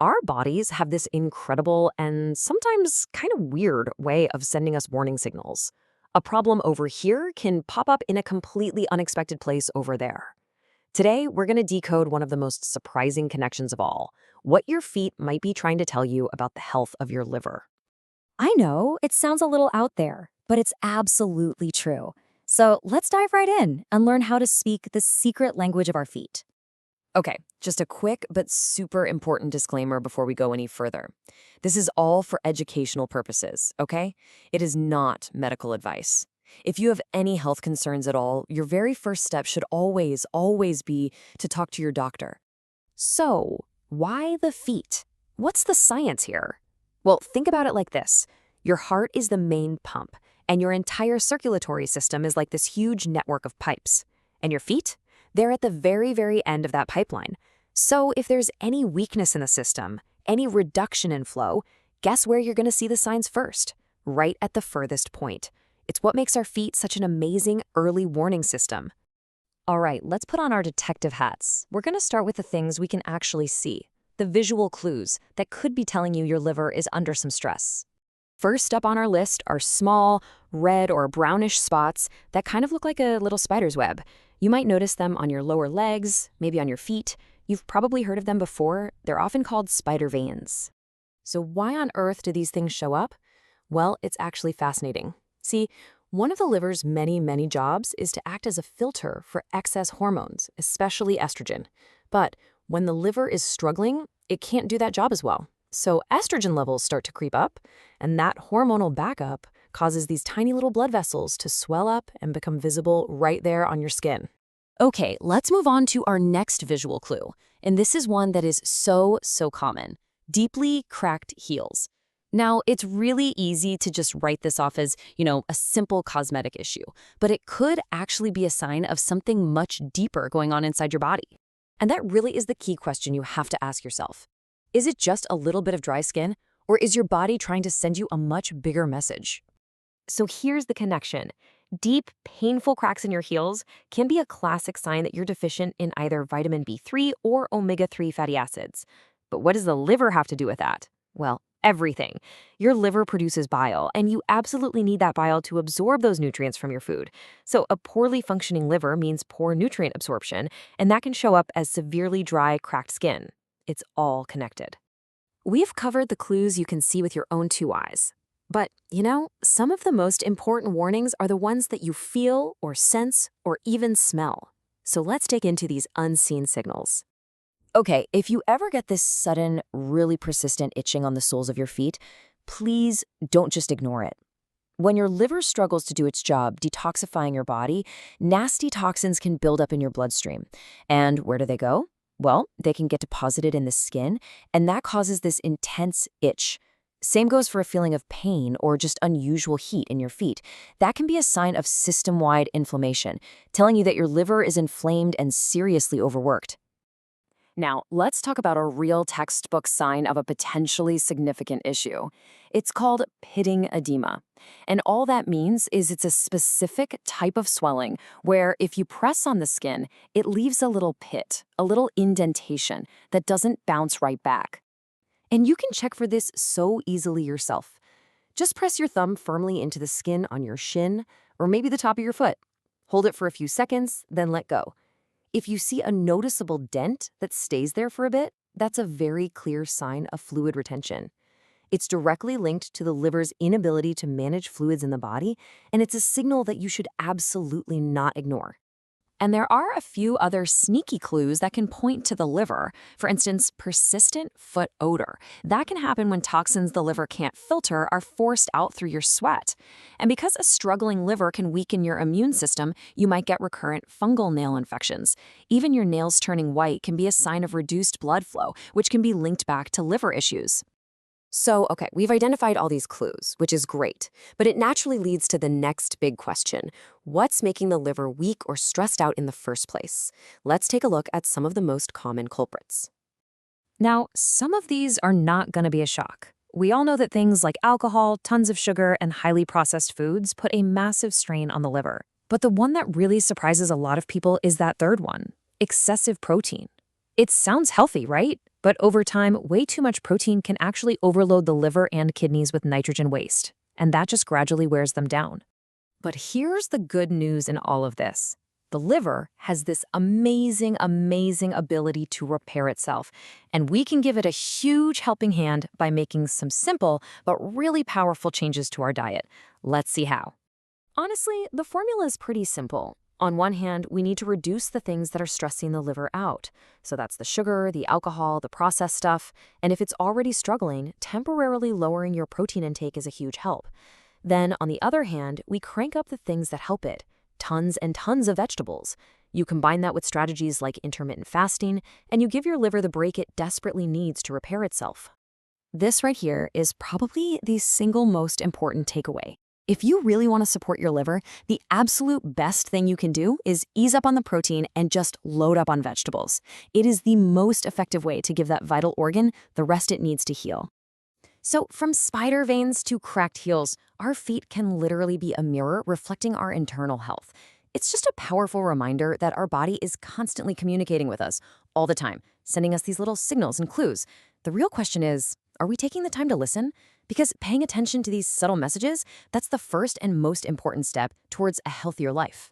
Our bodies have this incredible and sometimes kind of weird way of sending us warning signals. A problem over here can pop up in a completely unexpected place over there. Today, we're going to decode one of the most surprising connections of all, what your feet might be trying to tell you about the health of your liver. I know it sounds a little out there, but it's absolutely true. So let's dive right in and learn how to speak the secret language of our feet. Okay, just a quick but super important disclaimer before we go any further. This is all for educational purposes, okay? It is not medical advice. If you have any health concerns at all, your very first step should always be to talk to your doctor. So, why the feet? What's the science here? Well, think about it like this. Your heart is the main pump, and your entire circulatory system is like this huge network of pipes. And your feet? They're at the very end of that pipeline. So if there's any weakness in the system, any reduction in flow, guess where you're going to see the signs first? Right at the furthest point. It's what makes our feet such an amazing early warning system. All right, let's put on our detective hats. We're going to start with the things we can actually see, the visual clues that could be telling you your liver is under some stress. First up on our list are small, red or brownish spots that kind of look like a little spider's web. You might notice them on your lower legs, maybe on your feet. You've probably heard of them before. They're often called spider veins. So why on earth do these things show up? Well, it's actually fascinating. See, one of the liver's many jobs is to act as a filter for excess hormones, especially estrogen. But when the liver is struggling, it can't do that job as well. So estrogen levels start to creep up, and that hormonal backup causes these tiny little blood vessels to swell up and become visible right there on your skin. Okay, let's move on to our next visual clue. And this is one that is so common. Deeply cracked heels. Now, it's really easy to just write this off as, a simple cosmetic issue, but it could actually be a sign of something much deeper going on inside your body. And that really is the key question you have to ask yourself. Is it just a little bit of dry skin, or is your body trying to send you a much bigger message? So here's the connection. Deep, painful cracks in your heels can be a classic sign that you're deficient in either vitamin B3 or omega-3 fatty acids. But what does the liver have to do with that? Well, everything. Your liver produces bile, and you absolutely need that bile to absorb those nutrients from your food. So a poorly functioning liver means poor nutrient absorption, and that can show up as severely dry, cracked skin. It's all connected. We've covered the clues you can see with your own two eyes. But, some of the most important warnings are the ones that you feel or sense or even smell. So let's dig into these unseen signals. Okay, if you ever get this sudden, really persistent itching on the soles of your feet, please don't just ignore it. When your liver struggles to do its job detoxifying your body, nasty toxins can build up in your bloodstream. And where do they go? Well, they can get deposited in the skin, and that causes this intense itch. Same goes for a feeling of pain or just unusual heat in your feet. That can be a sign of system-wide inflammation, telling you that your liver is inflamed and seriously overworked. Now, let's talk about a real textbook sign of a potentially significant issue. It's called pitting edema. And all that means is it's a specific type of swelling where if you press on the skin, it leaves a little pit, a little indentation that doesn't bounce right back. And you can check for this so easily yourself. Just press your thumb firmly into the skin on your shin or maybe the top of your foot. Hold it for a few seconds, then let go. If you see a noticeable dent that stays there for a bit, that's a very clear sign of fluid retention. It's directly linked to the liver's inability to manage fluids in the body, and it's a signal that you should absolutely not ignore. And there are a few other sneaky clues that can point to the liver. For instance, persistent foot odor. That can happen when toxins the liver can't filter are forced out through your sweat. And because a struggling liver can weaken your immune system, you might get recurrent fungal nail infections. Even your nails turning white can be a sign of reduced blood flow, which can be linked back to liver issues. So, okay, we've identified all these clues, which is great, but it naturally leads to the next big question. What's making the liver weak or stressed out in the first place? Let's take a look at some of the most common culprits. Now, some of these are not going to be a shock. We all know that things like alcohol, tons of sugar, and highly processed foods put a massive strain on the liver. But the one that really surprises a lot of people is that third one, excessive protein. It sounds healthy, right? But over time, way too much protein can actually overload the liver and kidneys with nitrogen waste, and that just gradually wears them down. But here's the good news in all of this. The liver has this amazing, amazing ability to repair itself, and we can give it a huge helping hand by making some simple but really powerful changes to our diet. Let's see how. Honestly, the formula is pretty simple. On one hand, we need to reduce the things that are stressing the liver out. So that's the sugar, the alcohol, the processed stuff. And if it's already struggling, temporarily lowering your protein intake is a huge help. Then, on the other hand, we crank up the things that help it. Tons and tons of vegetables. You combine that with strategies like intermittent fasting, and you give your liver the break it desperately needs to repair itself. This right here is probably the single most important takeaway. If you really want to support your liver, the absolute best thing you can do is ease up on the protein and just load up on vegetables. It is the most effective way to give that vital organ the rest it needs to heal. So from spider veins to cracked heels, our feet can literally be a mirror reflecting our internal health. It's just a powerful reminder that our body is constantly communicating with us all the time, sending us these little signals and clues. The real question is, are we taking the time to listen? Because paying attention to these subtle messages, that's the first and most important step towards a healthier life.